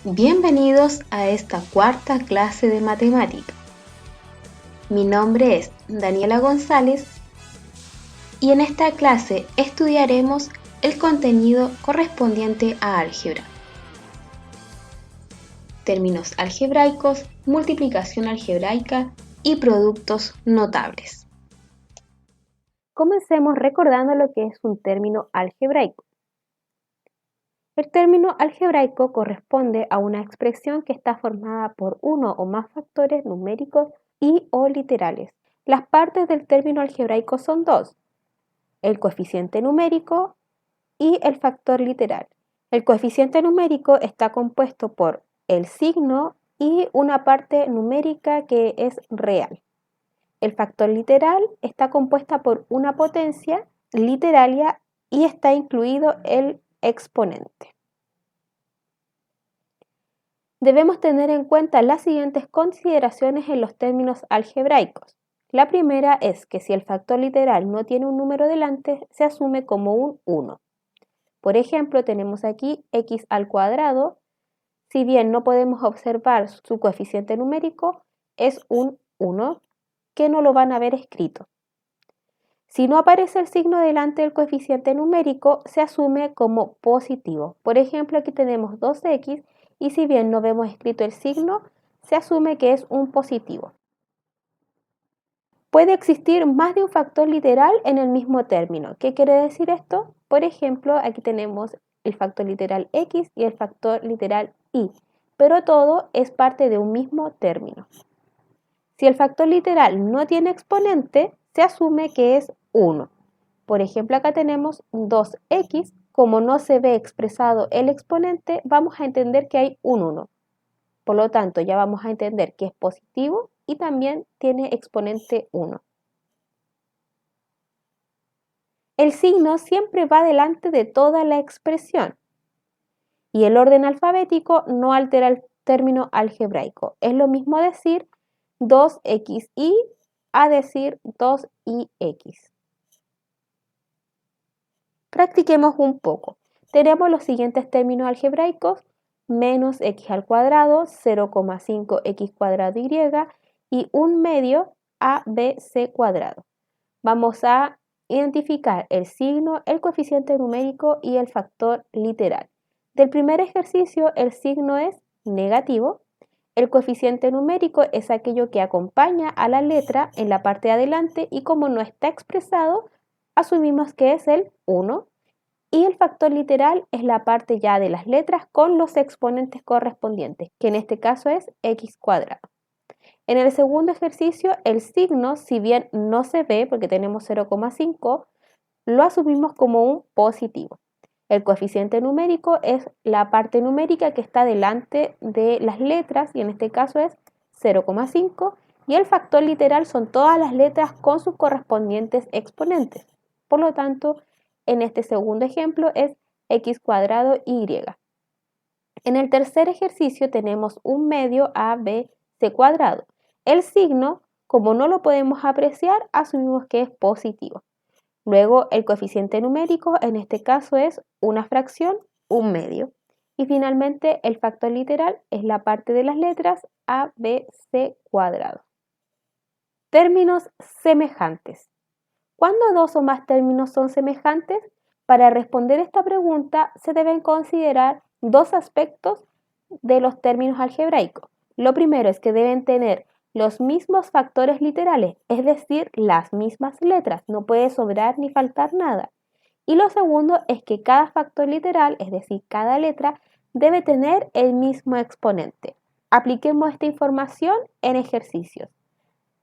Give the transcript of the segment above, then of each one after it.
Bienvenidos a esta cuarta clase de matemática. Mi nombre es Daniela González y en esta clase estudiaremos el contenido correspondiente a álgebra. Términos algebraicos, multiplicación algebraica y productos notables. Comencemos recordando lo que es un término algebraico. El término algebraico corresponde a una expresión que está formada por uno o más factores numéricos y o literales. Las partes del término algebraico son dos: el coeficiente numérico y el factor literal. El coeficiente numérico está compuesto por el signo y una parte numérica que es real. El factor literal está compuesta por una potencia literalia y está incluido el exponente. Debemos tener en cuenta las siguientes consideraciones en los términos algebraicos. La primera es que si el factor literal no tiene un número delante, se asume como un 1. Por ejemplo, tenemos aquí x al cuadrado. Si bien no podemos observar su coeficiente numérico, es un 1 que no lo van a ver escrito. Si no aparece el signo delante del coeficiente numérico, se asume como positivo. Por ejemplo, aquí tenemos 2x y si bien no vemos escrito el signo, se asume que es un positivo. Puede existir más de un factor literal en el mismo término. ¿Qué quiere decir esto? Por ejemplo, aquí tenemos el factor literal x y el factor literal y, pero todo es parte de un mismo término. Si el factor literal no tiene exponente, se asume que es 1. Por ejemplo, acá tenemos 2x. Como no se ve expresado el exponente, vamos a entender que hay un 1. Por lo tanto, ya vamos a entender que es positivo y también tiene exponente 1. El signo siempre va delante de toda la expresión y el orden alfabético no altera el término algebraico. Es lo mismo decir 2xy a decir 2ix. Practiquemos un poco. Tenemos los siguientes términos algebraicos: menos x al cuadrado, 0,5x cuadrado y, y 1/2 abc cuadrado. Vamos a identificar el signo, el coeficiente numérico y el factor literal. Del primer ejercicio, el signo es negativo. El coeficiente numérico es aquello que acompaña a la letra en la parte de adelante y como no está expresado, asumimos que es el 1. Y el factor literal es la parte ya de las letras con los exponentes correspondientes, que en este caso es x cuadrado. En el segundo ejercicio, el signo, si bien no se ve porque tenemos 0,5, lo asumimos como un positivo. El coeficiente numérico es la parte numérica que está delante de las letras y en este caso es 0,5, y el factor literal son todas las letras con sus correspondientes exponentes. Por lo tanto, en este segundo ejemplo es x cuadrado y. En el tercer ejercicio tenemos 1/2 abc cuadrado. El signo, como no lo podemos apreciar, asumimos que es positivo. Luego el coeficiente numérico en este caso es una fracción, 1/2. Y finalmente el factor literal es la parte de las letras abc cuadrado. Términos semejantes. ¿Cuándo dos o más términos son semejantes? Para responder esta pregunta se deben considerar dos aspectos de los términos algebraicos. Lo primero es que deben tener los mismos factores literales, es decir, las mismas letras, no puede sobrar ni faltar nada. Y lo segundo es que cada factor literal, es decir, cada letra, debe tener el mismo exponente. Apliquemos esta información en ejercicios.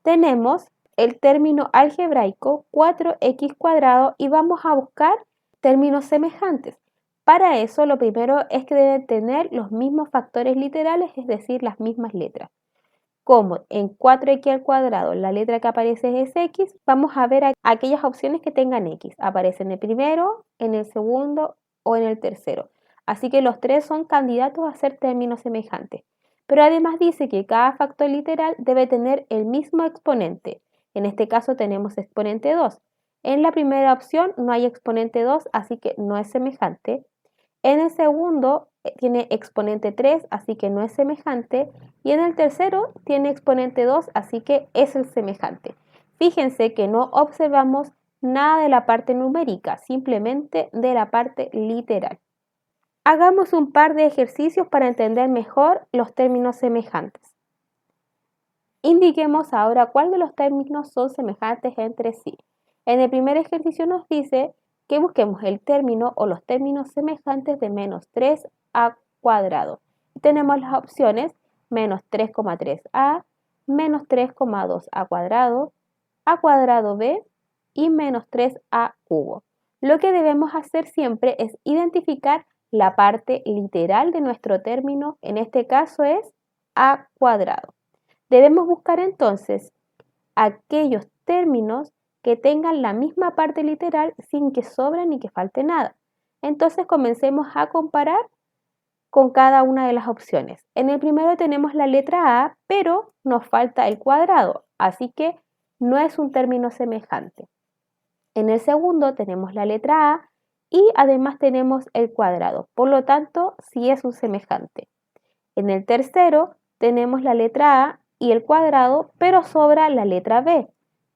Tenemos el término algebraico 4x cuadrado y vamos a buscar términos semejantes. Para eso, lo primero es que deben tener los mismos factores literales, es decir, las mismas letras. Como en 4x al cuadrado la letra que aparece es x, vamos a ver aquellas opciones que tengan x. Aparece en el primero, en el segundo o en el tercero. Así que los tres son candidatos a ser términos semejantes. Pero además dice que cada factor literal debe tener el mismo exponente. En este caso tenemos exponente 2. En la primera opción no hay exponente 2, así que no es semejante. En el segundo tiene exponente 3, así que no es semejante. Y en el tercero tiene exponente 2, así que es el semejante. Fíjense que no observamos nada de la parte numérica, simplemente de la parte literal. Hagamos un par de ejercicios para entender mejor los términos semejantes. Indiquemos ahora cuál de los términos son semejantes entre sí. En el primer ejercicio nos dice que busquemos el término o los términos semejantes de menos 3a cuadrado. Tenemos las opciones menos 3,3a, menos 3,2a cuadrado b y menos 3a cubo. Lo que debemos hacer siempre es identificar la parte literal de nuestro término, en este caso es a cuadrado. Debemos buscar entonces aquellos términos que tengan la misma parte literal sin que sobre ni que falte nada. Entonces comencemos a comparar con cada una de las opciones. En el primero tenemos la letra A, pero nos falta el cuadrado, así que no es un término semejante. En el segundo tenemos la letra A y además tenemos el cuadrado, por lo tanto sí es un semejante. En el tercero tenemos la letra A y el cuadrado, pero sobra la letra B,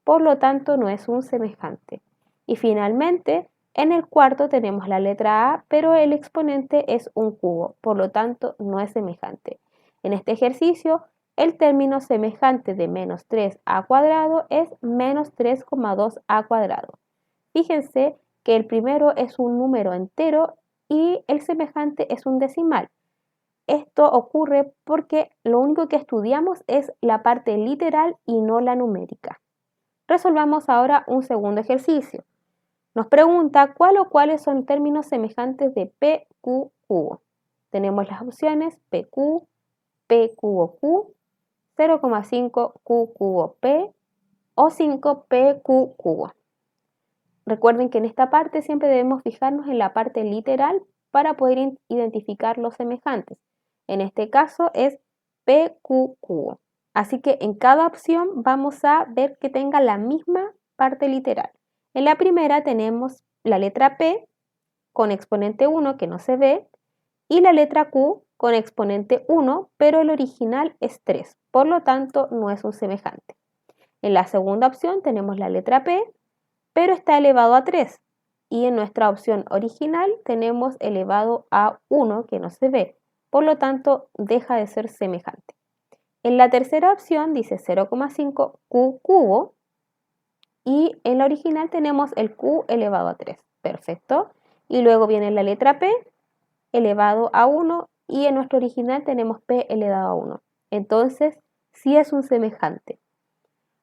por lo tanto no es un semejante. Y finalmente, en el cuarto tenemos la letra A, pero el exponente es un cubo, por lo tanto no es semejante. En este ejercicio, el término semejante de menos 3a cuadrado es menos 3,2a cuadrado. Fíjense que el primero es un número entero y el semejante es un decimal. Esto ocurre porque lo único que estudiamos es la parte literal y no la numérica. Resolvamos ahora un segundo ejercicio. Nos pregunta cuál o cuáles son términos semejantes de PQ cubo. Tenemos las opciones PQ, P cubo Q, 0,5 Q cubo P o 5PQ cubo. Recuerden que en esta parte siempre debemos fijarnos en la parte literal para poder identificar los semejantes. En este caso es PQ cubo. Así que en cada opción vamos a ver que tenga la misma parte literal. En la primera tenemos la letra P con exponente 1 que no se ve y la letra Q con exponente 1, pero el original es 3, por lo tanto no es un semejante. En la segunda opción tenemos la letra P, pero está elevado a 3. Y en nuestra opción original tenemos elevado a 1 que no se ve, por lo tanto deja de ser semejante. En la tercera opción dice 0,5 Q cubo y en la original tenemos el Q elevado a 3. Perfecto. Y luego viene la letra P elevado a 1 y en nuestro original tenemos P elevado a 1. Entonces, sí es un semejante.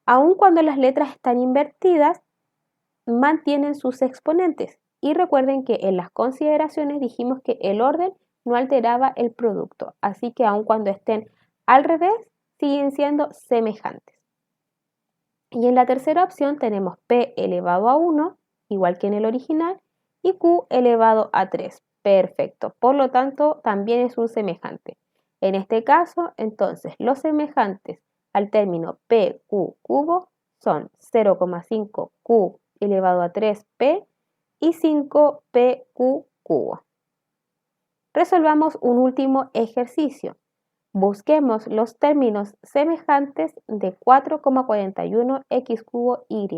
Aun cuando las letras están invertidas, mantienen sus exponentes. Y recuerden que en las consideraciones dijimos que el orden no alteraba el producto, así que aun cuando estén al revés, siguen siendo semejantes. Y en la tercera opción tenemos P elevado a 1, igual que en el original, y Q elevado a 3. Perfecto, por lo tanto también es un semejante. En este caso, entonces, los semejantes al término PQ cubo son 0,5 Q elevado a 3P y 5PQ cubo. Resolvamos un último ejercicio. Busquemos los términos semejantes de 4,41 x cubo y.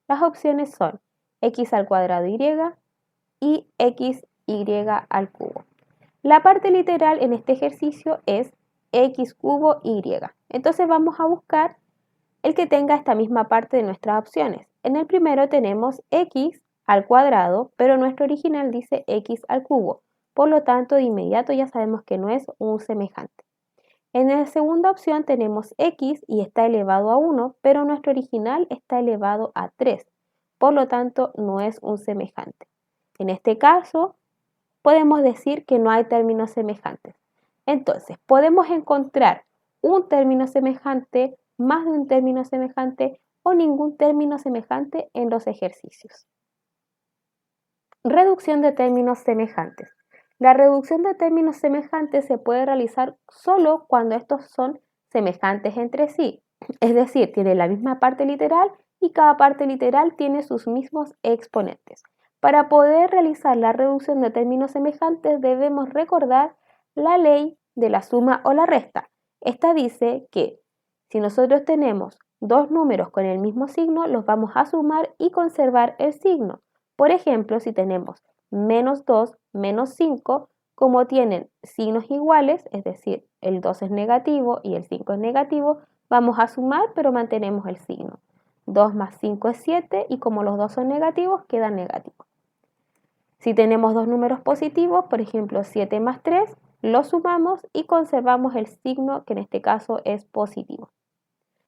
Las opciones son x al cuadrado y xy al cubo. La parte literal en este ejercicio es x cubo y. Entonces vamos a buscar el que tenga esta misma parte de nuestras opciones. En el primero tenemos x al cuadrado, pero nuestro original dice x al cubo. Por lo tanto, de inmediato ya sabemos que no es un semejante. En la segunda opción tenemos x y está elevado a 1, pero nuestro original está elevado a 3. Por lo tanto, no es un semejante. En este caso, podemos decir que no hay términos semejantes. Entonces, podemos encontrar un término semejante, más de un término semejante o ningún término semejante en los ejercicios. Reducción de términos semejantes. La reducción de términos semejantes se puede realizar solo cuando estos son semejantes entre sí, es decir, tienen la misma parte literal y cada parte literal tiene sus mismos exponentes. Para poder realizar la reducción de términos semejantes debemos recordar la ley de la suma o la resta. Esta dice que si nosotros tenemos dos números con el mismo signo, los vamos a sumar y conservar el signo. Por ejemplo, si tenemos menos 2, menos 5, como tienen signos iguales, es decir, el 2 es negativo y el 5 es negativo, vamos a sumar pero mantenemos el signo. 2 más 5 es 7 y como los dos son negativos, quedan negativos. Si tenemos dos números positivos, por ejemplo 7 más 3, los sumamos y conservamos el signo que en este caso es positivo.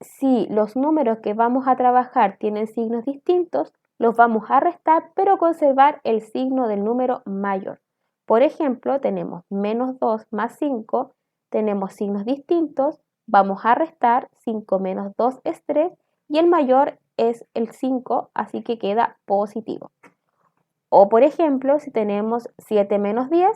Si los números que vamos a trabajar tienen signos distintos, los vamos a restar pero conservar el signo del número mayor. Por ejemplo, tenemos menos 2 más 5, tenemos signos distintos, vamos a restar, 5 menos 2 es 3 y el mayor es el 5, así que queda positivo. O por ejemplo, si tenemos 7 menos 10,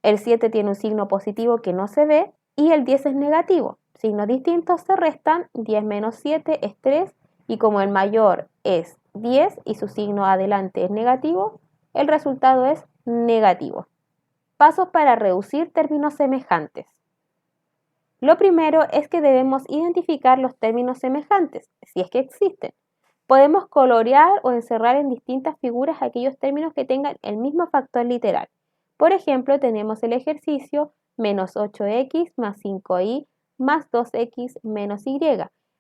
el 7 tiene un signo positivo que no se ve y el 10 es negativo. Signos distintos se restan, 10 menos 7 es 3 y como el mayor es 10 y su signo adelante es negativo, el resultado es negativo. Pasos para reducir términos semejantes. Lo primero es que debemos identificar los términos semejantes, si es que existen. Podemos colorear o encerrar en distintas figuras aquellos términos que tengan el mismo factor literal. Por ejemplo, tenemos el ejercicio menos 8x más 5y más 2x menos y.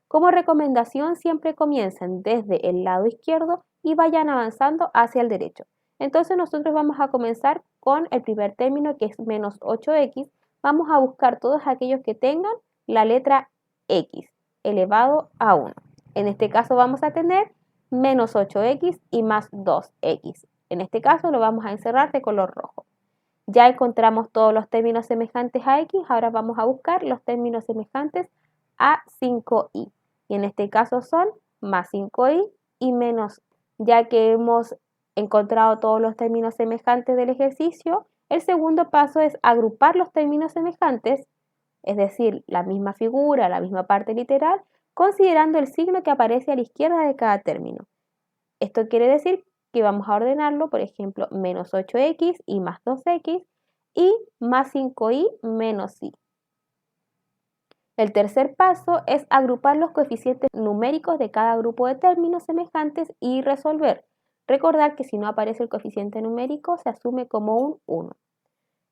Como recomendación, siempre comiencen desde el lado izquierdo y vayan avanzando hacia el derecho. Entonces nosotros vamos a comenzar con el primer término que es menos 8x. Vamos a buscar todos aquellos que tengan la letra x elevado a 1. En este caso vamos a tener menos 8x y más 2x. En este caso lo vamos a encerrar de color rojo. Ya encontramos todos los términos semejantes a x, ahora vamos a buscar los términos semejantes a 5y. Y en este caso son más 5y y menos. Ya que hemos encontrado todos los términos semejantes del ejercicio, el segundo paso es agrupar los términos semejantes, es decir, la misma figura, la misma parte literal, considerando el signo que aparece a la izquierda de cada término. Esto quiere decir que vamos a ordenarlo, por ejemplo, menos 8x y más 2x y más 5y menos y. El tercer paso es agrupar los coeficientes numéricos de cada grupo de términos semejantes y resolver. Recordar que si no aparece el coeficiente numérico se asume como un 1.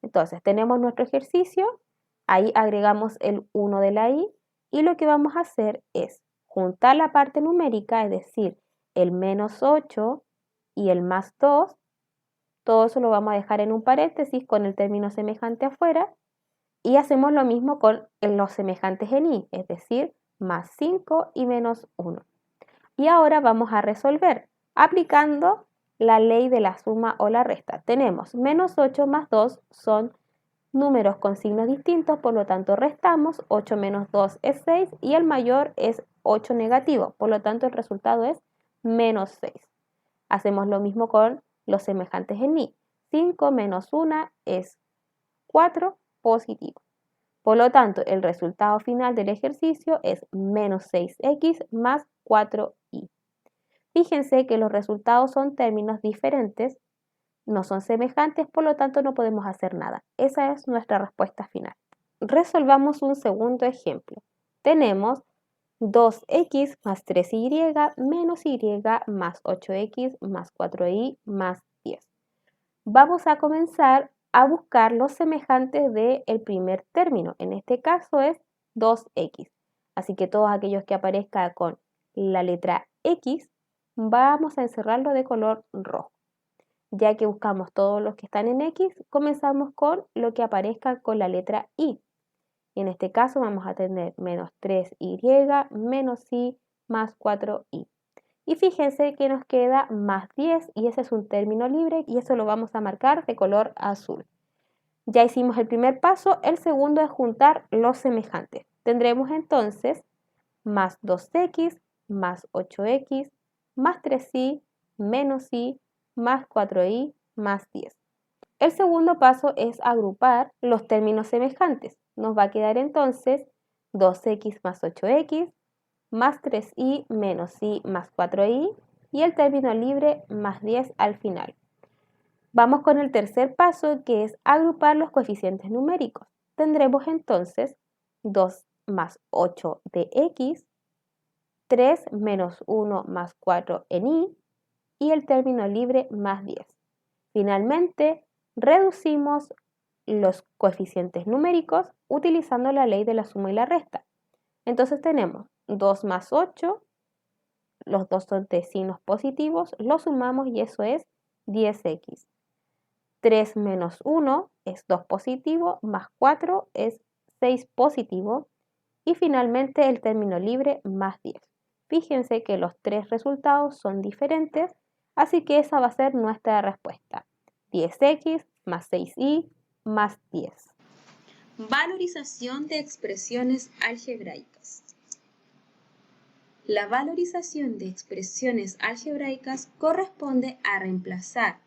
Entonces tenemos nuestro ejercicio, ahí agregamos el 1 de la y y lo que vamos a hacer es juntar la parte numérica, es decir, el menos 8 y el más 2, todo eso lo vamos a dejar en un paréntesis con el término semejante afuera y hacemos lo mismo con los semejantes en y, es decir, más 5 y menos 1. Y ahora vamos a resolver aplicando la ley de la suma o la resta. Tenemos menos 8 más 2 son números con signos distintos, por lo tanto restamos, 8 menos 2 es 6 y el mayor es 8 negativo, por lo tanto el resultado es menos 6. Hacemos lo mismo con los semejantes en y. 5 menos 1 es 4 positivo. Por lo tanto, el resultado final del ejercicio es menos 6x más 4y. Fíjense que los resultados son términos diferentes, no son semejantes, por lo tanto no podemos hacer nada. Esa es nuestra respuesta final. Resolvamos un segundo ejemplo. Tenemos 2x más 3y menos y más 8x más 4y más 10. Vamos a comenzar a buscar los semejantes del primer término. En este caso es 2x. Así que todos aquellos que aparezcan con la letra x, vamos a encerrarlo de color rojo. Ya que buscamos todos los que están en x, comenzamos con lo que aparezca con la letra y. En este caso vamos a tener menos 3y menos y más 4y. Y fíjense que nos queda más 10 y ese es un término libre y eso lo vamos a marcar de color azul. Ya hicimos el primer paso, el segundo es juntar los semejantes. Tendremos entonces más 2x más 8x más 3y menos y más 4y más 10. El segundo paso es agrupar los términos semejantes. Nos va a quedar entonces 2x más 8x más 3y menos y más 4y y el término libre más 10 al final. Vamos con el tercer paso, que es agrupar los coeficientes numéricos. Tendremos entonces 2 más 8 de x, 3 menos 1 más 4 en y el término libre más 10. Finalmente, reducimos los coeficientes numéricos utilizando la ley de la suma y la resta. Entonces tenemos 2 más 8, los dos son de signos positivos, los sumamos y eso es 10x. 3 menos 1 es 2 positivo, más 4 es 6 positivo y finalmente el término libre más 10. Fíjense que los tres resultados son diferentes, así que esa va a ser nuestra respuesta. 10x más 6y más 10. Valorización de expresiones algebraicas. La valorización de expresiones algebraicas corresponde a reemplazar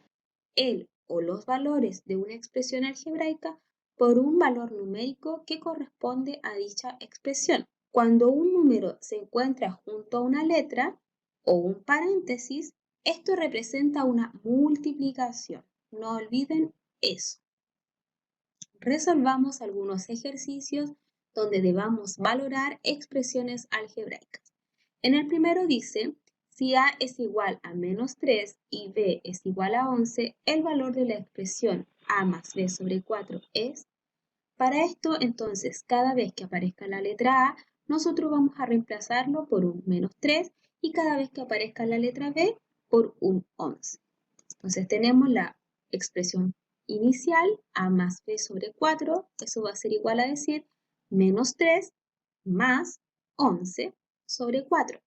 el o los valores de una expresión algebraica por un valor numérico que corresponde a dicha expresión. Cuando un número se encuentra junto a una letra o un paréntesis, esto representa una multiplicación. No olviden eso. Resolvamos algunos ejercicios donde debamos valorar expresiones algebraicas. En el primero dice, si a es igual a menos 3 y b es igual a 11, el valor de la expresión a más b sobre 4 es. Para esto, entonces, cada vez que aparezca la letra A, nosotros vamos a reemplazarlo por un menos 3 y cada vez que aparezca la letra B, por un 11. Entonces tenemos la expresión inicial, a más b sobre 4, eso va a ser igual a decir menos 3 más 11 sobre 4.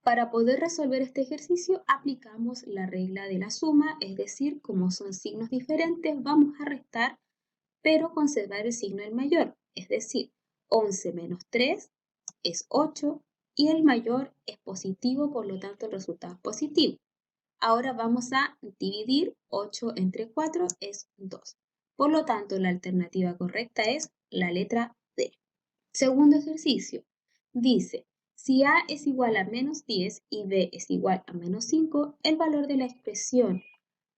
Para poder resolver este ejercicio aplicamos la regla de la suma, es decir, como son signos diferentes, vamos a restar, pero conservar el signo del mayor, es decir, 11 menos 3 es 8 y el mayor es positivo, por lo tanto el resultado es positivo. Ahora vamos a dividir 8 entre 4 es 2. Por lo tanto, la alternativa correcta es la letra D. Segundo ejercicio. Dice, si A es igual a menos 10 y B es igual a menos 5, el valor de la expresión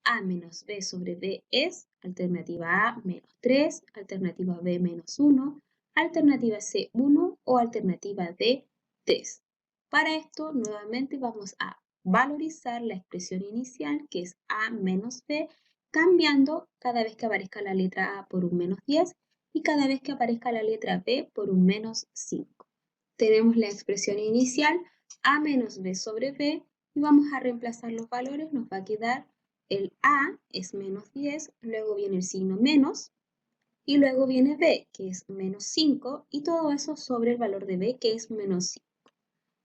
A menos B sobre B es alternativa A menos 3, alternativa B menos 1, alternativa C 1 o alternativa D 3. Para esto, nuevamente vamos a valorizar la expresión inicial, que es A menos B, cambiando cada vez que aparezca la letra A por un menos 10 y cada vez que aparezca la letra B por un menos 5. Tenemos la expresión inicial A menos B sobre B y vamos a reemplazar los valores, nos va a quedar el A es menos 10, luego viene el signo menos y luego viene B, que es menos 5 y todo eso sobre el valor de B, que es menos 5.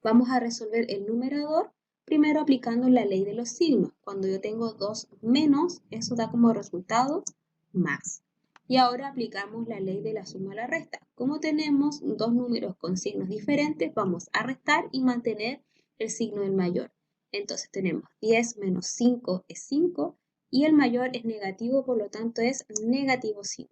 Vamos a resolver el numerador primero aplicando la ley de los signos. Cuando yo tengo 2 menos, eso da como resultado más. Y ahora aplicamos la ley de la suma a la resta. Como tenemos dos números con signos diferentes, vamos a restar y mantener el signo del mayor. Entonces tenemos 10 menos 5 es 5 y el mayor es negativo, por lo tanto es negativo 5.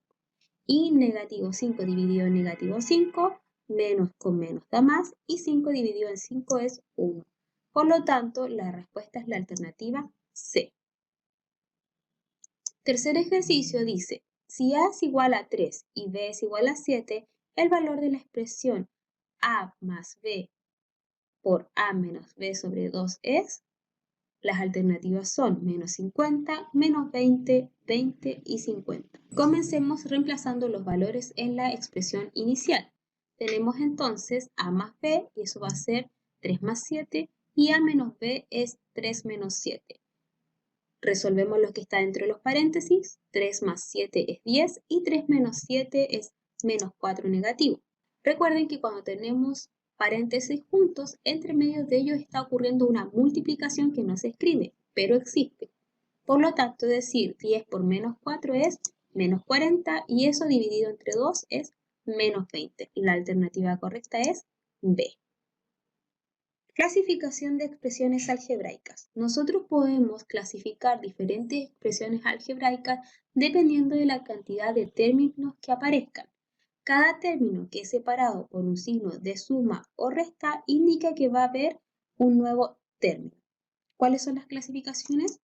Y negativo 5 dividido en negativo 5, menos con menos da más, y 5 dividido en 5 es 1. Por lo tanto, la respuesta es la alternativa C. Tercer ejercicio dice, si A es igual a 3 y B es igual a 7, el valor de la expresión A más B por A menos B sobre 2 es. Las alternativas son menos 50, menos 20, 20 y 50. Comencemos reemplazando los valores en la expresión inicial. Tenemos entonces A más B y eso va a ser 3 más 7 y A menos B es 3 menos 7. Resolvemos lo que está entre los paréntesis. 3 más 7 es 10 y 3 menos 7 es menos 4 negativo. Recuerden que cuando tenemos paréntesis juntos, entre medio de ellos está ocurriendo una multiplicación que no se escribe, pero existe. Por lo tanto, decir 10 por menos 4 es menos 40 y eso dividido entre 2 es menos 20. La alternativa correcta es B. Clasificación de expresiones algebraicas. Nosotros podemos clasificar diferentes expresiones algebraicas dependiendo de la cantidad de términos que aparezcan. Cada término que es separado por un signo de suma o resta indica que va a haber un nuevo términos. ¿Cuáles son las clasificaciones?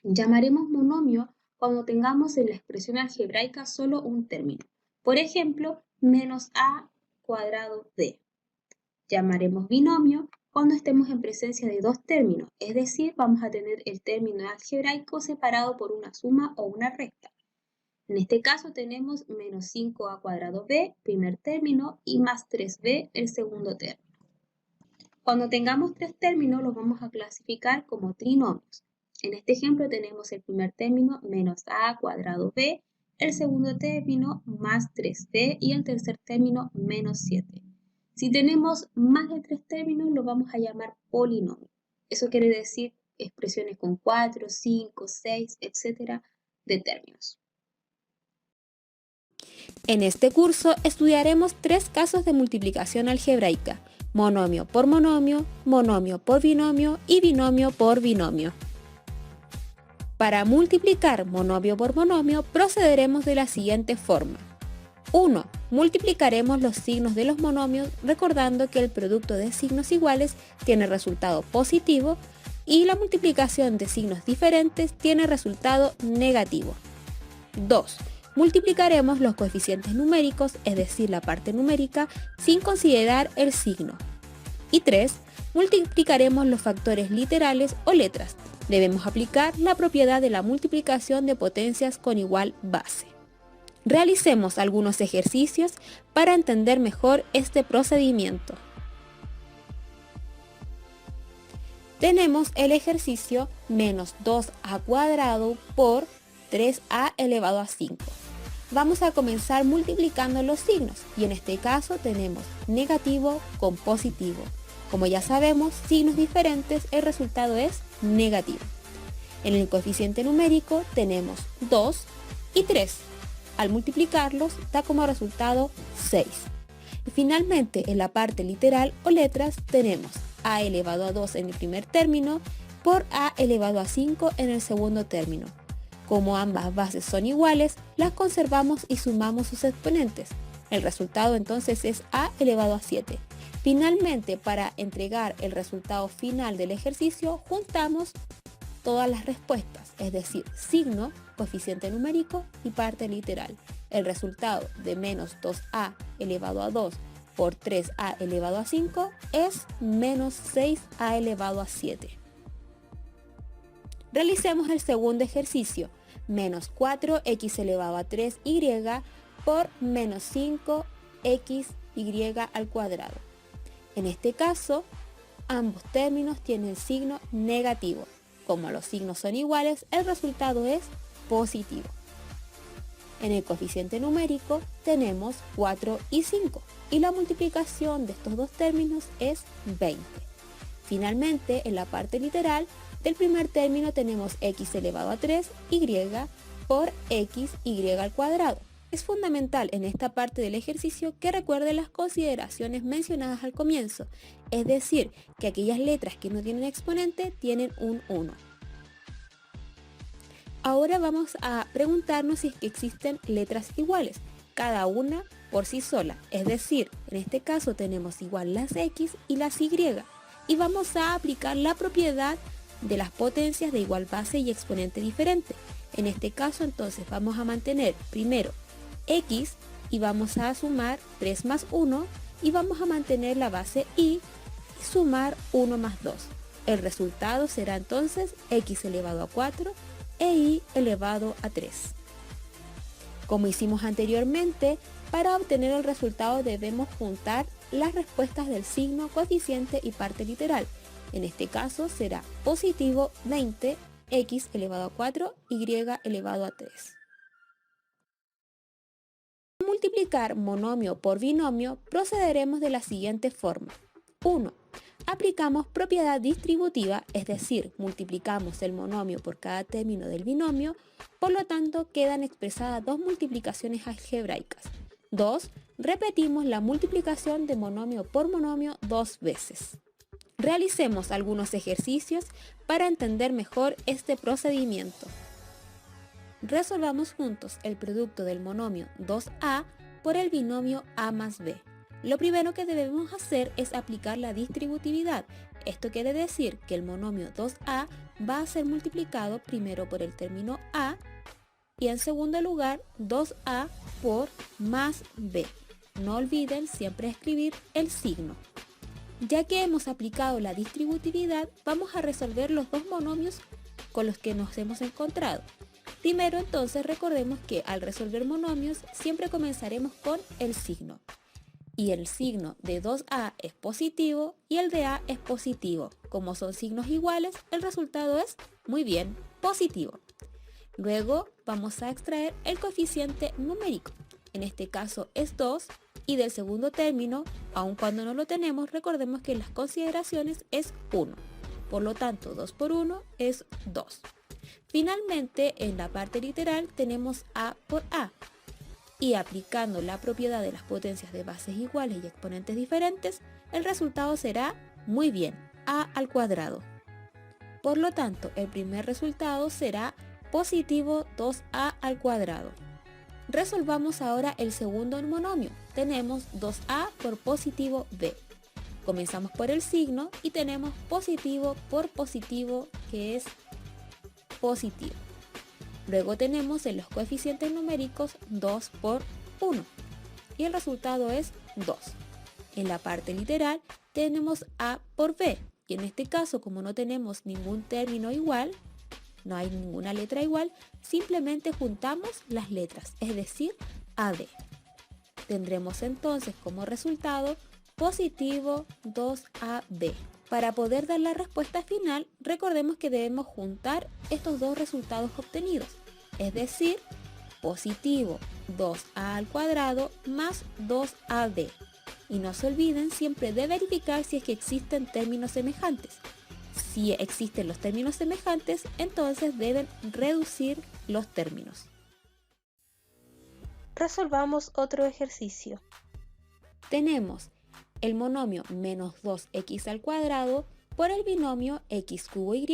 Llamaremos monomio cuando tengamos en la expresión algebraica solo un término. Por ejemplo, menos a cuadrado d. Llamaremos binomio cuando estemos en presencia de dos términos, es decir, vamos a tener el término algebraico separado por una suma o una resta. En este caso tenemos menos 5a cuadrado b, primer término, y más 3b, el segundo término. Cuando tengamos tres términos los vamos a clasificar como trinomios. En este ejemplo tenemos el primer término menos a cuadrado b, el segundo término más 3b y el tercer término menos 7. Si tenemos más de tres términos lo vamos a llamar polinomio. Eso quiere decir expresiones con 4, 5, 6, etcétera, de términos. En este curso estudiaremos tres casos de multiplicación algebraica: monomio por monomio, monomio por binomio y binomio por binomio. Para multiplicar monomio por monomio procederemos de la siguiente forma. 1. Multiplicaremos los signos de los monomios recordando que el producto de signos iguales tiene resultado positivo y la multiplicación de signos diferentes tiene resultado negativo. 2. Multiplicaremos los coeficientes numéricos, es decir, la parte numérica, sin considerar el signo. Y 3. Multiplicaremos los factores literales o letras. Debemos aplicar la propiedad de la multiplicación de potencias con igual base. Realicemos algunos ejercicios para entender mejor este procedimiento. Tenemos el ejercicio menos 2a cuadrado por 3a elevado a 5. Vamos a comenzar multiplicando los signos y en este caso tenemos negativo con positivo. Como ya sabemos, signos diferentes, el resultado es negativo. En el coeficiente numérico tenemos 2 y 3. Al multiplicarlos da como resultado 6. Y finalmente en la parte literal o letras tenemos a elevado a 2 en el primer término por a elevado a 5 en el segundo término. Como ambas bases son iguales, las conservamos y sumamos sus exponentes. El resultado entonces es a elevado a 7. Finalmente, para entregar el resultado final del ejercicio, juntamos todas las respuestas, es decir, signo, coeficiente numérico y parte literal. El resultado de menos 2a elevado a 2 por 3a elevado a 5 es menos 6a elevado a 7. Realicemos el segundo ejercicio, menos 4x elevado a 3y por menos 5xy al cuadrado. En este caso, ambos términos tienen signo negativo. Como los signos son iguales, el resultado es positivo. En el coeficiente numérico tenemos 4 y 5 y la multiplicación de estos dos términos es 20. Finalmente, en la parte literal del primer término tenemos x elevado a 3y por xy al cuadrado. Es fundamental en esta parte del ejercicio que recuerden las consideraciones mencionadas al comienzo, es decir, que aquellas letras que no tienen exponente tienen un 1. Ahora vamos a preguntarnos si es que existen letras iguales, cada una por sí sola, es decir, en este caso tenemos igual las x y las y, y vamos a aplicar la propiedad de las potencias de igual base y exponente diferente. En este caso entonces vamos a mantener primero x y vamos a sumar 3 más 1 y vamos a mantener la base y sumar 1 más 2. El resultado será entonces x elevado a 4 e y elevado a 3. Como hicimos anteriormente, para obtener el resultado debemos juntar las respuestas del signo, coeficiente y parte literal. En este caso será positivo 20, x elevado a 4, y elevado a 3. Para multiplicar monomio por binomio procederemos de la siguiente forma. 1. Aplicamos propiedad distributiva, es decir, multiplicamos el monomio por cada término del binomio, por lo tanto quedan expresadas dos multiplicaciones algebraicas. 2. Repetimos la multiplicación de monomio por monomio dos veces. Realicemos algunos ejercicios para entender mejor este procedimiento. Resolvamos juntos el producto del monomio 2a por el binomio a más b. Lo primero que debemos hacer es aplicar la distributividad. Esto quiere decir que el monomio 2a va a ser multiplicado primero por el término a y en segundo lugar 2a por más b. No olviden siempre escribir el signo. Ya que hemos aplicado la distributividad, vamos a resolver los dos monomios con los que nos hemos encontrado. Primero entonces recordemos que al resolver monomios siempre comenzaremos con el signo. Y el signo de 2a es positivo y el de a es positivo. Como son signos iguales, el resultado es, muy bien, positivo. Luego vamos a extraer el coeficiente numérico. En este caso es 2 y del segundo término, aun cuando no lo tenemos, recordemos que en las consideraciones es 1. Por lo tanto, 2 por 1 es 2. Finalmente, en la parte literal tenemos a por a. Y aplicando la propiedad de las potencias de bases iguales y exponentes diferentes, el resultado será, muy bien, a al cuadrado. Por lo tanto, el primer resultado será positivo 2a al cuadrado. Resolvamos ahora el segundo monomio. Tenemos 2a por positivo b. Comenzamos por el signo y tenemos positivo por positivo, que es positivo. Luego tenemos en los coeficientes numéricos 2 por 1 y el resultado es 2. En la parte literal tenemos a por b y en este caso, como no tenemos ningún término igual, no hay ninguna letra igual, simplemente juntamos las letras, es decir, AB. Tendremos entonces como resultado positivo 2AB. Para poder dar la respuesta final, recordemos que debemos juntar estos dos resultados obtenidos, es decir, positivo 2a al cuadrado más 2ab. Y no se olviden siempre de verificar si es que existen términos semejantes. Si existen los términos semejantes, entonces deben reducir los términos. Resolvamos otro ejercicio. Tenemos el monomio menos 2x al cuadrado por el binomio x cubo y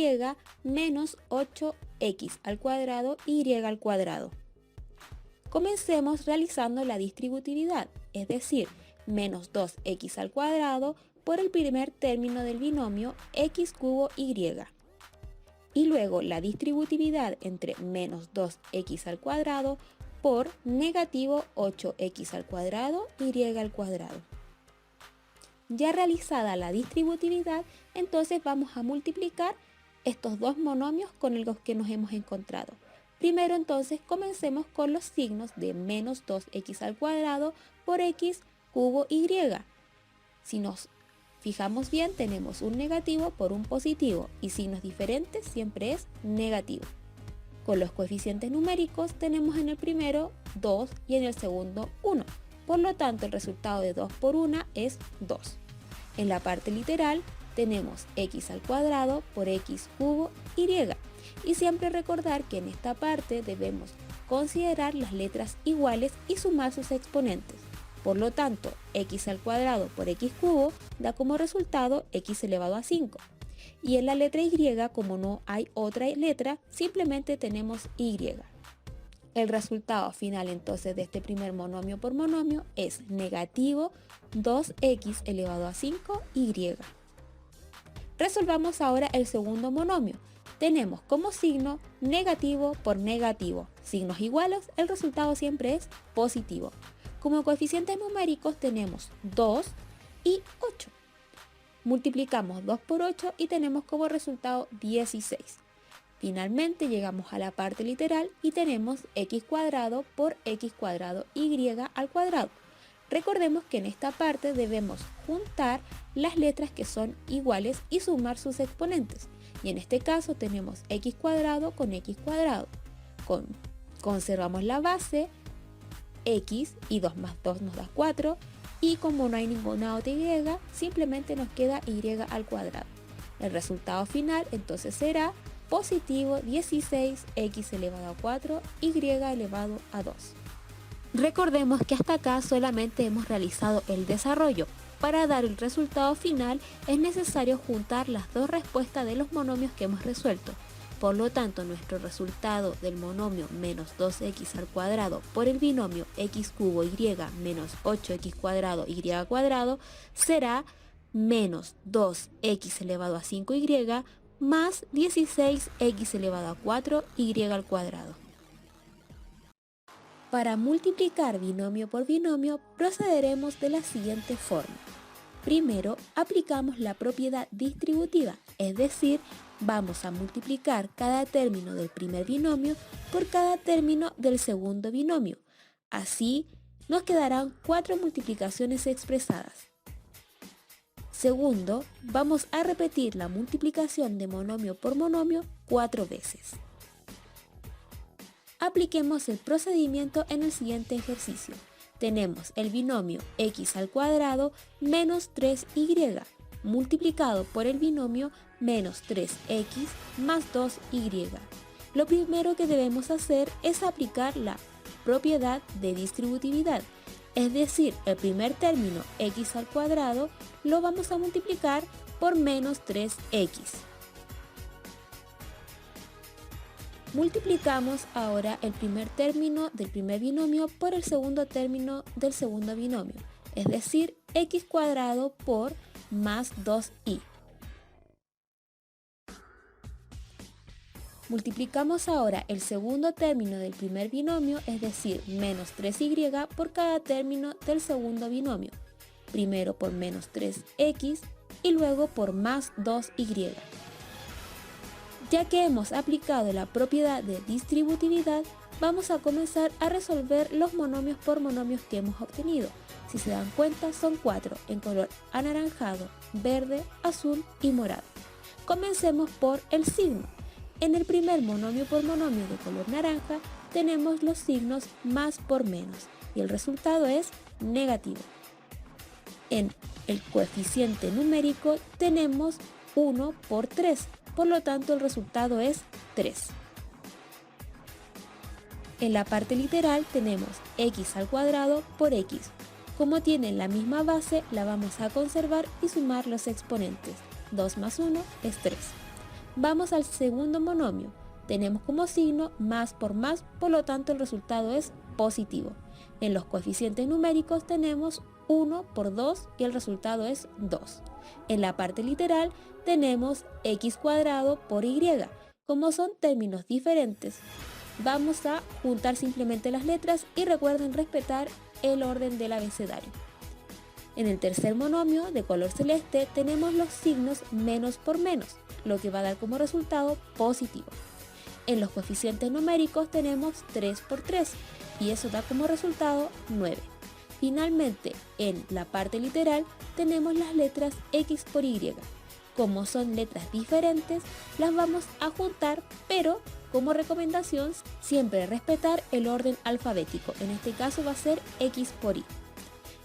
menos 8x al cuadrado y al cuadrado. Comencemos realizando la distributividad, es decir, menos 2x al cuadrado por el primer término del binomio x cubo y. Y luego la distributividad entre menos 2x al cuadrado por negativo 8x al cuadrado y al cuadrado. Ya realizada la distributividad, entonces vamos a multiplicar estos dos monomios con los que nos hemos encontrado. Primero entonces comencemos con los signos de menos 2x al cuadrado por x cubo y. Si nos fijamos bien, tenemos un negativo por un positivo y signos diferentes siempre es negativo. Con los coeficientes numéricos tenemos en el primero 2 y en el segundo 1. Por lo tanto, el resultado de 2 por 1 es 2. En la parte literal tenemos x al cuadrado por x cubo y. Y siempre recordar que en esta parte debemos considerar las letras iguales y sumar sus exponentes. Por lo tanto, x al cuadrado por x cubo da como resultado x elevado a 5. Y en la letra y, como no hay otra letra, simplemente tenemos y. El resultado final entonces de este primer monomio por monomio es negativo 2x elevado a 5y. Resolvamos ahora el segundo monomio. Tenemos como signo negativo por negativo. Signos iguales, el resultado siempre es positivo. Como coeficientes numéricos tenemos 2 y 8. Multiplicamos 2 por 8 y tenemos como resultado 16. Finalmente llegamos a la parte literal y tenemos x cuadrado por x cuadrado y al cuadrado. Recordemos que en esta parte debemos juntar las letras que son iguales y sumar sus exponentes. Y en este caso tenemos x cuadrado con x cuadrado. Conservamos la base, x y 2 más 2 nos da 4. Y como no hay ninguna otra y, simplemente nos queda y al cuadrado. El resultado final entonces será positivo 16x elevado a 4, y elevado a 2. Recordemos que hasta acá solamente hemos realizado el desarrollo. Para dar el resultado final es necesario juntar las dos respuestas de los monomios que hemos resuelto. Por lo tanto, nuestro resultado del monomio menos 2x al cuadrado por el binomio x cubo y menos 8x cuadrado y cuadrado será menos 2x elevado a 5y más 16x elevado a 4y al cuadrado. Para multiplicar binomio por binomio procederemos de la siguiente forma. Primero, aplicamos la propiedad distributiva, es decir, vamos a multiplicar cada término del primer binomio por cada término del segundo binomio. Así, nos quedarán 4 multiplicaciones expresadas. Segundo, vamos a repetir la multiplicación de monomio por monomio 4 veces. Apliquemos el procedimiento en el siguiente ejercicio. Tenemos el binomio x al cuadrado menos 3y multiplicado por el binomio menos 3x más 2y. Lo primero que debemos hacer es aplicar la propiedad de distributividad, es decir, el primer término x al cuadrado lo vamos a multiplicar por menos 3x. Multiplicamos ahora el primer término del primer binomio por el segundo término del segundo binomio, es decir, x cuadrado por más 2y. Multiplicamos ahora el segundo término del primer binomio, es decir, menos 3y por cada término del segundo binomio, primero por menos 3x y luego por más 2y. Ya que hemos aplicado la propiedad de distributividad, vamos a comenzar a resolver los monomios por monomios que hemos obtenido. Si se dan cuenta, son 4 en color anaranjado, verde, azul y morado. Comencemos por el signo. En el primer monomio por monomio de color naranja tenemos los signos más por menos y el resultado es negativo. En el coeficiente numérico tenemos 1 por 3. Por lo tanto, el resultado es 3. En la parte literal tenemos x al cuadrado por x. Como tienen la misma base, la vamos a conservar y sumar los exponentes. 2 más 1 es 3. Vamos al segundo monomio. Tenemos como signo más, por lo tanto el resultado es positivo. En los coeficientes numéricos tenemos 1 por 2 y el resultado es 2. En la parte literal tenemos x cuadrado por y. Como son términos diferentes, vamos a juntar simplemente las letras y recuerden respetar el orden del abecedario. En el tercer monomio de color celeste tenemos los signos menos por menos, lo que va a dar como resultado positivo. En los coeficientes numéricos tenemos 3 por 3 y eso da como resultado 9. Finalmente, en la parte literal tenemos las letras x por y. Como son letras diferentes, las vamos a juntar, pero como recomendación siempre respetar el orden alfabético. En este caso va a ser x por y.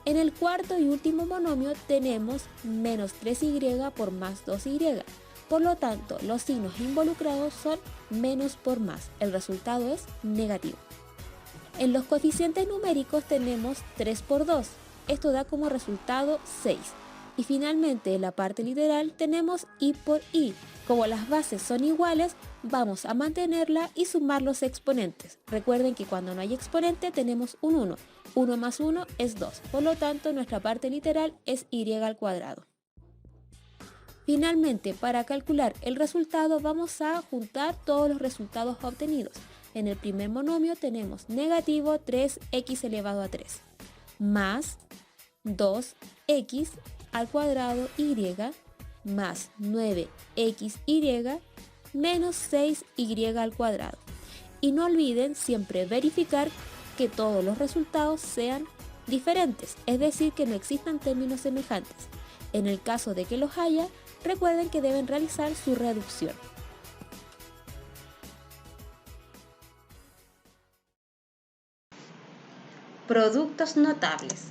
En el cuarto y último monomio tenemos menos 3y por más 2y. Por lo tanto, los signos involucrados son menos por más. El resultado es negativo. En los coeficientes numéricos tenemos 3 por 2. Esto da como resultado 6. Y finalmente en la parte literal tenemos y por y. Como las bases son iguales, vamos a mantenerla y sumar los exponentes. Recuerden que cuando no hay exponente tenemos un 1. 1 más 1 es 2. Por lo tanto, nuestra parte literal es y al cuadrado. Finalmente, para calcular el resultado vamos a juntar todos los resultados obtenidos. En el primer monomio tenemos negativo 3x elevado a 3 más 2x al cuadrado y más 9xy menos 6y al cuadrado. Y no olviden siempre verificar que todos los resultados sean diferentes, es decir, que no existan términos semejantes. En el caso de que los haya, recuerden que deben realizar su reducción. Productos notables.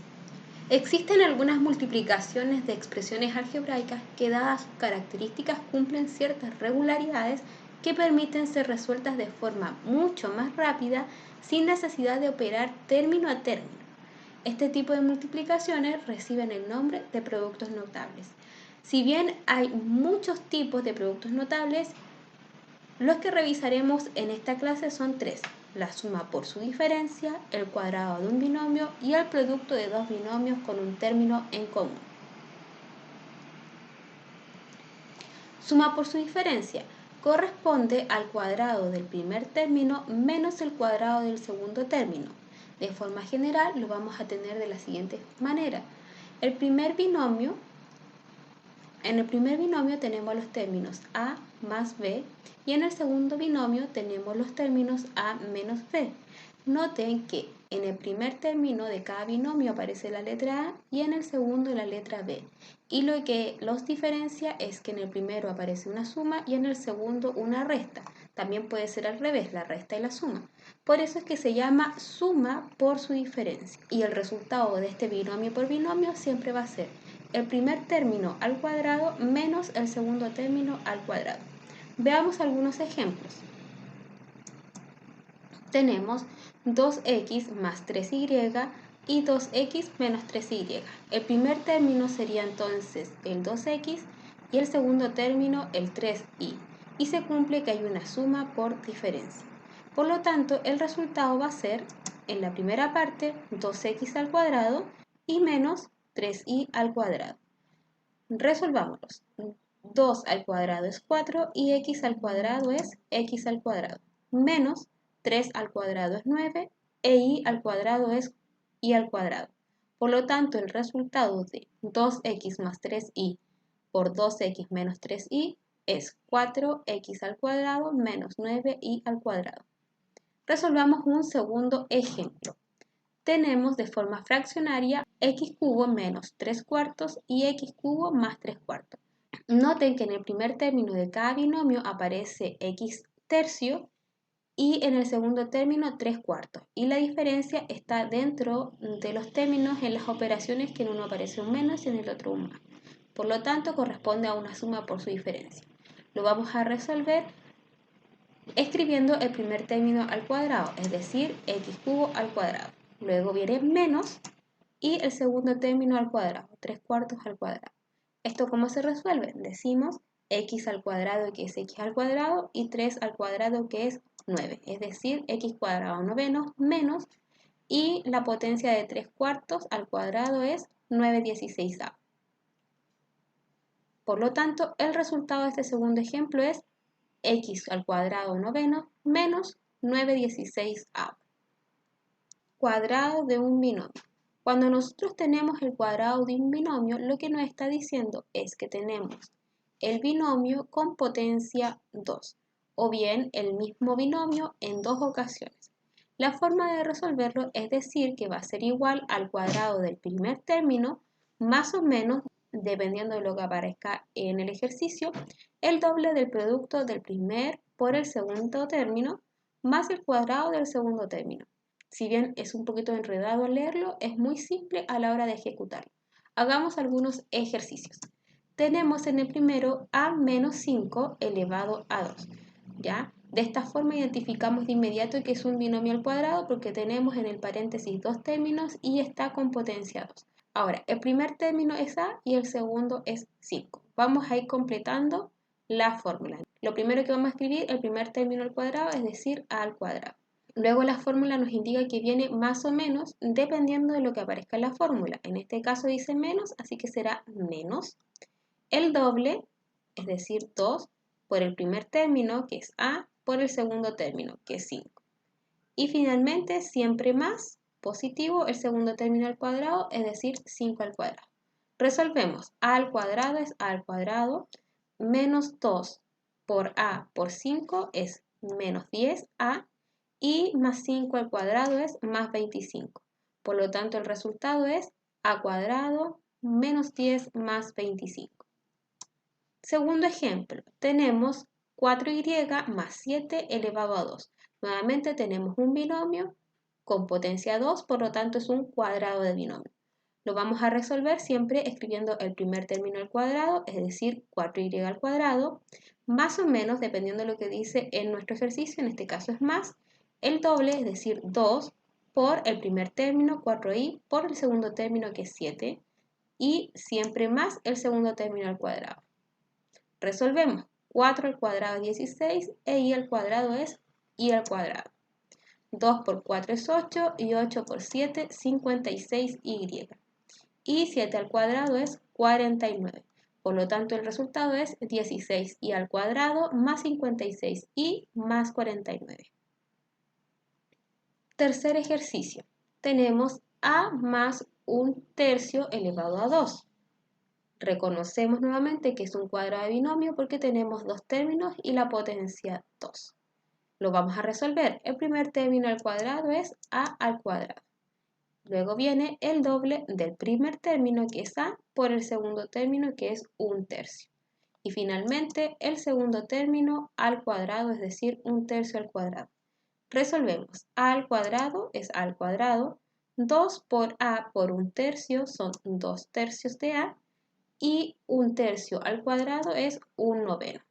Existen algunas multiplicaciones de expresiones algebraicas que, dadas sus características, cumplen ciertas regularidades que permiten ser resueltas de forma mucho más rápida sin necesidad de operar término a término. Este tipo de multiplicaciones reciben el nombre de productos notables. Si bien hay muchos tipos de productos notables, Los que revisaremos en esta clase son tres: la suma por su diferencia, el cuadrado de un binomio y el producto de dos binomios con un término en común. Suma por su diferencia corresponde al cuadrado del primer término menos el cuadrado del segundo término. De forma general lo vamos a tener de la siguiente manera. En el primer binomio tenemos los términos a más b y en el segundo binomio tenemos los términos a menos b. Noten que en el primer término de cada binomio aparece la letra A y en el segundo la letra B. Y lo que los diferencia es que en el primero aparece una suma y en el segundo una resta. También puede ser al revés, la resta y la suma. Por eso es que se llama suma por su diferencia. Y el resultado de este binomio por binomio siempre va a ser el primer término al cuadrado menos el segundo término al cuadrado. Veamos algunos ejemplos. Tenemos 2x más 3y y 2x menos 3y. El primer término sería entonces el 2x y el segundo término el 3y. Y se cumple que hay una suma por diferencia. Por lo tanto, el resultado va a ser, en la primera parte, 2x al cuadrado y menos 3y al cuadrado. Resolvámoslos. 2 al cuadrado es 4 y x al cuadrado es x al cuadrado. Menos 3 al cuadrado es 9 e y al cuadrado es y al cuadrado. Por lo tanto, el resultado de 2x más 3y por 2x menos 3y es 4x al cuadrado menos 9y al cuadrado. Resolvamos un segundo ejemplo. Tenemos de forma fraccionaria x cubo menos 3 cuartos y x cubo más 3 cuartos. Noten que en el primer término de cada binomio aparece x tercio y en el segundo término 3 cuartos. Y la diferencia está dentro de los términos en las operaciones que en uno aparece un menos y en el otro un más. Por lo tanto, corresponde a una suma por su diferencia. Lo vamos a resolver escribiendo el primer término al cuadrado, es decir, x cubo al cuadrado. Luego viene menos y el segundo término al cuadrado, 3 cuartos al cuadrado. ¿Esto cómo se resuelve? Decimos x al cuadrado, que es x al cuadrado, y 3 al cuadrado, que es 9. Es decir, x cuadrado novenos menos, y la potencia de 3 cuartos al cuadrado es 9/16. Por lo tanto, el resultado de este segundo ejemplo es x al cuadrado noveno menos 9/16. Cuadrado de un binomio. Cuando nosotros tenemos el cuadrado de un binomio, lo que nos está diciendo es que tenemos el binomio con potencia 2, o bien el mismo binomio en dos ocasiones. La forma de resolverlo es decir que va a ser igual al cuadrado del primer término, más o menos, dependiendo de lo que aparezca en el ejercicio, el doble del producto del primer por el segundo término, más el cuadrado del segundo término. Si bien es un poquito enredado leerlo, es muy simple a la hora de ejecutarlo. Hagamos algunos ejercicios. Tenemos en el primero a menos 5 elevado a 2. ¿Ya? De esta forma identificamos de inmediato que es un binomio al cuadrado porque tenemos en el paréntesis dos términos y está con potencia 2. Ahora, el primer término es a y el segundo es 5. Vamos a ir completando la fórmula. Lo primero que vamos a escribir, el primer término al cuadrado, es decir, a al cuadrado. Luego la fórmula nos indica que viene más o menos dependiendo de lo que aparezca en la fórmula. En este caso dice menos, así que será menos el doble, es decir, 2, por el primer término, que es a, por el segundo término, que es 5. Y finalmente, siempre más positivo, el segundo término al cuadrado, es decir, 5 al cuadrado. Resolvemos. A al cuadrado es a al cuadrado, menos 2 por a por 5 es menos 10a, y más 5 al cuadrado es más 25. Por lo tanto, el resultado es a cuadrado menos 10 más 25. Segundo ejemplo, tenemos 4y más 7 elevado a 2. Nuevamente tenemos un binomio con potencia 2, por lo tanto es un cuadrado de binomio. Lo vamos a resolver siempre escribiendo el primer término al cuadrado, es decir, 4y al cuadrado, más o menos, dependiendo de lo que dice en nuestro ejercicio, en este caso es más, el doble, es decir, 2 por el primer término, 4y, por el segundo término, que es 7, y siempre más el segundo término al cuadrado. Resolvemos. 4 al cuadrado es 16 e y al cuadrado es y al cuadrado. 2 por 4 es 8 y 8 por 7, 56y. Y 7 al cuadrado es 49. Por lo tanto, el resultado es 16y al cuadrado más 56y más 49. Tercer ejercicio. Tenemos a más 1/3 elevado a 2. Reconocemos nuevamente que es un cuadrado de binomio porque tenemos dos términos y la potencia 2. Lo vamos a resolver. El primer término al cuadrado es a al cuadrado. Luego viene el doble del primer término, que es a, por el segundo término, que es 1/3. Y finalmente el segundo término al cuadrado, es decir, 1/3 al cuadrado. Resolvemos. A al cuadrado es a al cuadrado. 2 por a por 1/3 son 2/3 de a. Y 1/3 al cuadrado es 1/9.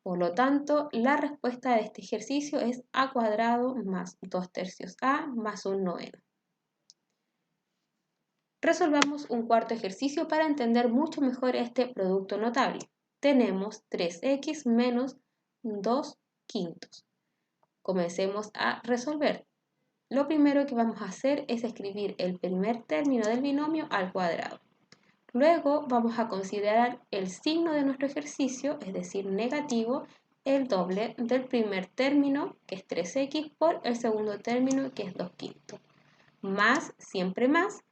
Por lo tanto, la respuesta de este ejercicio es a cuadrado más 2/3 a más 1/9. Resolvamos un cuarto ejercicio para entender mucho mejor este producto notable. Tenemos 3x menos 2/5. Comencemos a resolver. Lo primero que vamos a hacer es escribir el primer término del binomio al cuadrado. Luego vamos a considerar el signo de nuestro ejercicio, es decir, negativo, el doble del primer término, que es 3x, por el segundo término, que es 2/5, más, siempre más,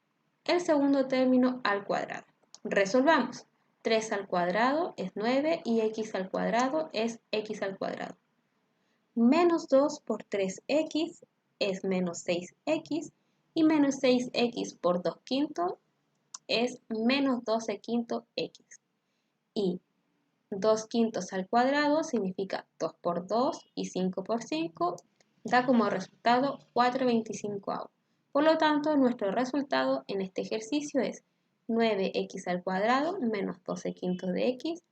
el segundo término al cuadrado. Resolvamos. 3 al cuadrado es 9 y x al cuadrado es x al cuadrado. Menos 2 por 3x es menos 6x y menos 6x por 2/5 es menos 12/5x. Y 2/5 al cuadrado significa 2 por 2 y 5 por 5, da como resultado 4/25. Por lo tanto, nuestro resultado en este ejercicio es 9x al cuadrado menos 12/5 de x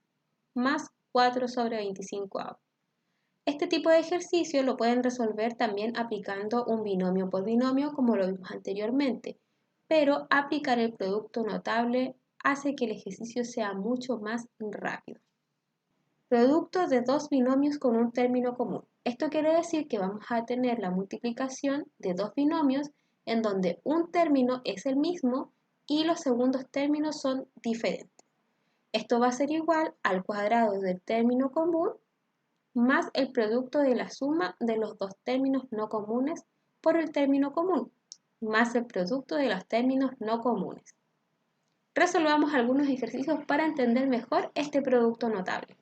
más 4/25. Este tipo de ejercicio lo pueden resolver también aplicando un binomio por binomio, como lo vimos anteriormente, pero aplicar el producto notable hace que el ejercicio sea mucho más rápido. Producto de dos binomios con un término común. Esto quiere decir que vamos a tener la multiplicación de dos binomios en donde un término es el mismo y los segundos términos son diferentes. Esto va a ser igual al cuadrado del término común más el producto de la suma de los dos términos no comunes por el término común, más el producto de los términos no comunes. Resolvamos algunos ejercicios para entender mejor este producto notable.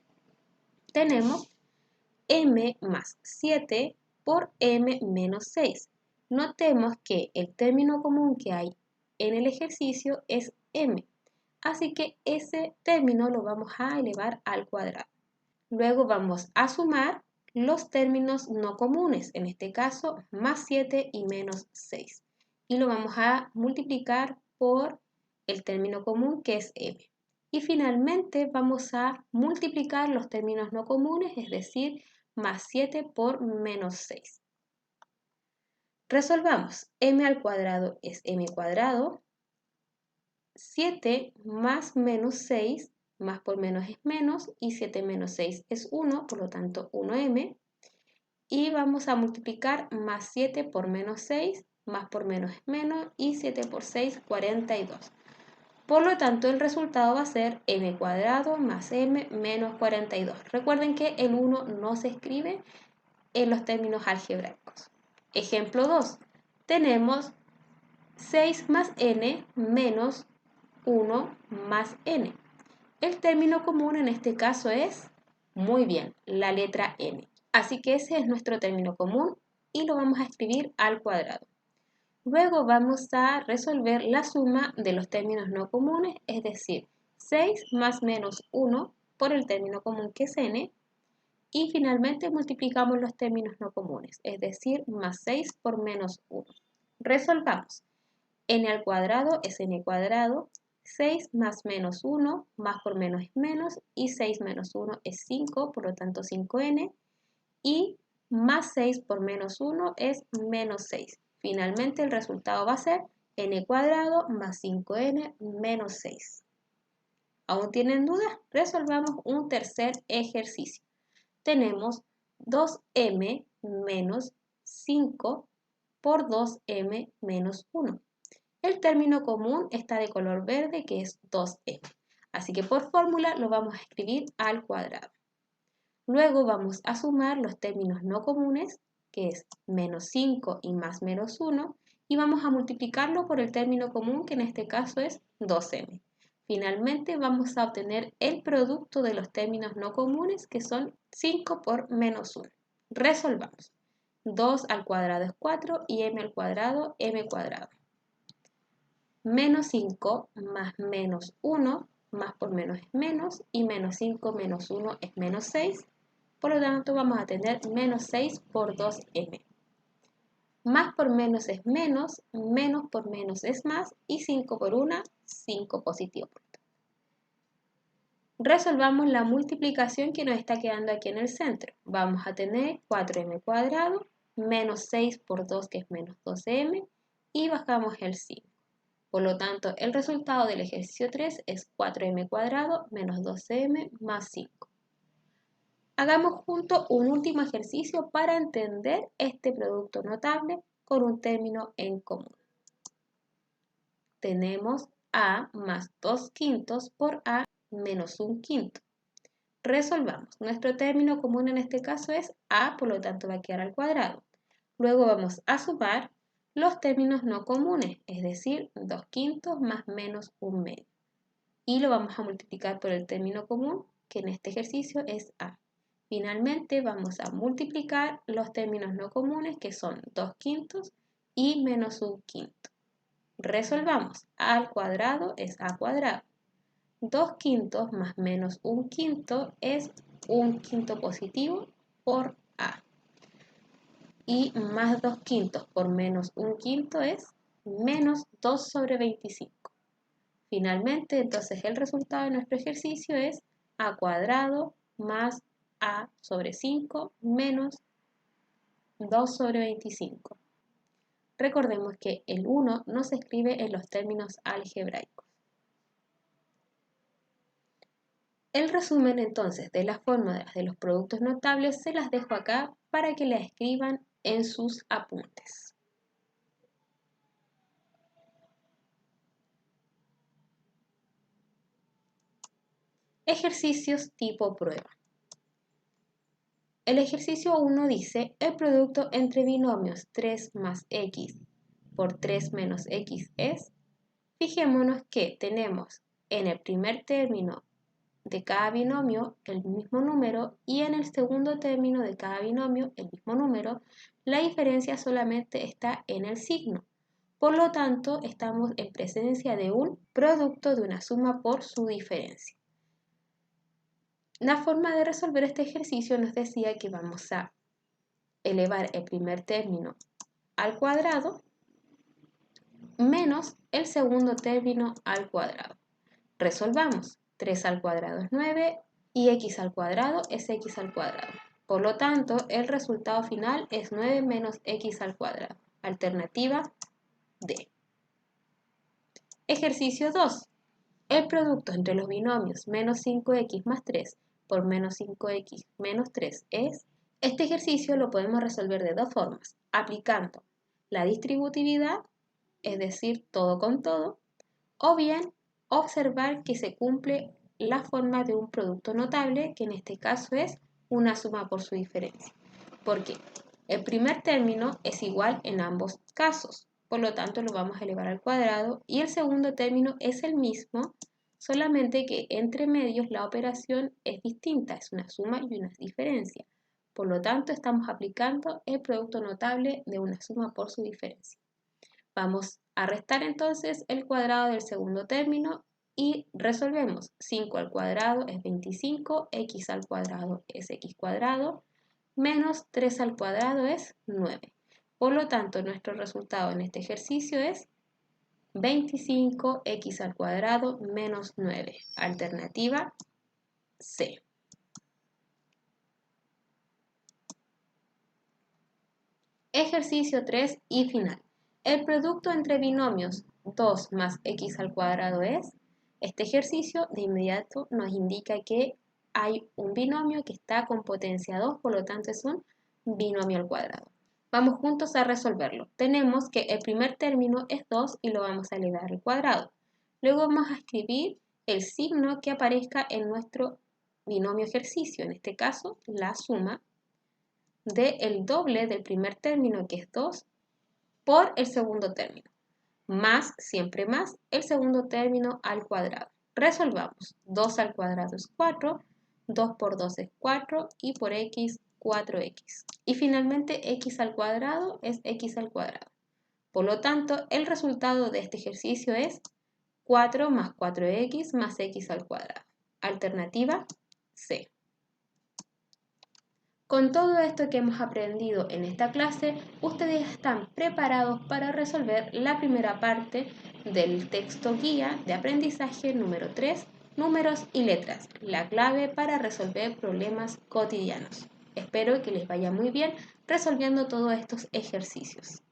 Tenemos m más 7 por m menos 6. Notemos que el término común que hay en el ejercicio es m, así que ese término lo vamos a elevar al cuadrado. Luego vamos a sumar los términos no comunes, en este caso más 7 y menos 6. Y lo vamos a multiplicar por el término común que es m. Y finalmente vamos a multiplicar los términos no comunes, es decir, más 7 por menos 6. Resolvamos. M al cuadrado es m cuadrado. 7 más menos 6, más por menos es menos, y 7 menos 6 es 1, por lo tanto 1m. Y vamos a multiplicar más 7 por menos 6, más por menos es menos, y 7 por 6, 42. Por lo tanto, el resultado va a ser m cuadrado más m menos 42. Recuerden que el 1 no se escribe en los términos algebraicos. Ejemplo 2. Tenemos 6 más n menos 1 más n. El término común en este caso es, muy bien, la letra n. Así que ese es nuestro término común y lo vamos a escribir al cuadrado. Luego vamos a resolver la suma de los términos no comunes, es decir, 6 más menos 1 por el término común que es n, y finalmente multiplicamos los términos no comunes, es decir, más 6 por menos 1. Resolvamos. N al cuadrado es n cuadrado, 6 más menos 1, más por menos es menos, y 6 menos 1 es 5, por lo tanto 5n, y más 6 por menos 1 es menos 6. Finalmente el resultado va a ser n cuadrado más 5n menos 6. ¿Aún tienen dudas? Resolvamos un tercer ejercicio. Tenemos 2m menos 5 por 2m menos 1. El término común está de color verde, que es 2m. Así que por fórmula lo vamos a escribir al cuadrado. Luego vamos a sumar los términos no comunes, que es menos 5 y más menos 1, y vamos a multiplicarlo por el término común, que en este caso es 2m. Finalmente vamos a obtener el producto de los términos no comunes, que son 5 por menos 1. Resolvamos. 2 al cuadrado es 4 y m al cuadrado, m cuadrado. Menos 5 más menos 1, más por menos es menos, y menos 5 menos 1 es menos 6. Por lo tanto, vamos a tener menos 6 por 2m. Más por menos es menos por menos es más, y 5 por 1, 5 positivo. Resolvamos la multiplicación que nos está quedando aquí en el centro. Vamos a tener 4m cuadrado, menos 6 por 2, que es menos 12m, y bajamos el 5. Por lo tanto, el resultado del ejercicio 3 es 4m cuadrado menos 12m más 5. Hagamos juntos un último ejercicio para entender este producto notable con un término en común. Tenemos a más 2/5 por a menos 1/5. Resolvamos. Nuestro término común en este caso es a, por lo tanto va a quedar al cuadrado. Luego vamos a sumar los términos no comunes, es decir, 2/5 más menos 1/2. Y lo vamos a multiplicar por el término común, que en este ejercicio es a. Finalmente vamos a multiplicar los términos no comunes, que son 2/5 y menos 1/5. Resolvamos. A al cuadrado es a cuadrado. 2/5 más menos 1/5 es 1/5 positivo por a. Y más 2/5 por menos 1/5 es menos 2 sobre 25. Finalmente, entonces el resultado de nuestro ejercicio es a cuadrado más a sobre 5 menos 2 sobre 25. Recordemos que el 1 no se escribe en los términos algebraicos. El resumen entonces de las fórmulas de los productos notables se las dejo acá para que las escriban en sus apuntes. Ejercicios tipo prueba. El ejercicio 1 dice, el producto entre binomios 3 más x por 3 menos x es. Fijémonos que tenemos en el primer término de cada binomio el mismo número y en el segundo término de cada binomio el mismo número. La diferencia solamente está en el signo. Por lo tanto, estamos en presencia de un producto de una suma por su diferencia. La forma de resolver este ejercicio nos decía que vamos a elevar el primer término al cuadrado menos el segundo término al cuadrado. Resolvamos. 3 al cuadrado es 9 y x al cuadrado es x al cuadrado. Por lo tanto, el resultado final es 9 menos x al cuadrado. Alternativa D. Ejercicio 2. El producto entre los binomios menos 5x más 3 por menos 5x menos 3 es. Este ejercicio lo podemos resolver de dos formas, aplicando la distributividad, es decir, todo con todo, o bien observar que se cumple la forma de un producto notable, que en este caso es una suma por su diferencia. Porque el primer término es igual en ambos casos, por lo tanto lo vamos a elevar al cuadrado, y el segundo término es el mismo, solamente que entre medios la operación es distinta, es una suma y una diferencia. Por lo tanto, estamos aplicando el producto notable de una suma por su diferencia. Vamos a restar entonces el cuadrado del segundo término y resolvemos. 5 al cuadrado es 25, x al cuadrado es x cuadrado, menos 3 al cuadrado es 9. Por lo tanto, nuestro resultado en este ejercicio es 25x al cuadrado menos 9. Alternativa C. Ejercicio 3 y final. El producto entre binomios 2 más x al cuadrado es. Este ejercicio de inmediato nos indica que hay un binomio que está con potencia 2, por lo tanto es un binomio al cuadrado. Vamos juntos a resolverlo. Tenemos que el primer término es 2 y lo vamos a elevar al cuadrado. Luego vamos a escribir el signo que aparezca en nuestro binomio ejercicio, en este caso la suma del doble del primer término, que es 2, por el segundo término, más, siempre más, el segundo término al cuadrado. Resolvamos. 2 al cuadrado es 4, 2 por 2 es 4 y por x, 4x. Y finalmente x al cuadrado es x al cuadrado. Por lo tanto, el resultado de este ejercicio es 4 más 4x más x al cuadrado. Alternativa C. Con todo esto que hemos aprendido en esta clase, ustedes están preparados para resolver la primera parte del texto guía de aprendizaje número 3, números y letras, la clave para resolver problemas cotidianos. Espero que les vaya muy bien resolviendo todos estos ejercicios.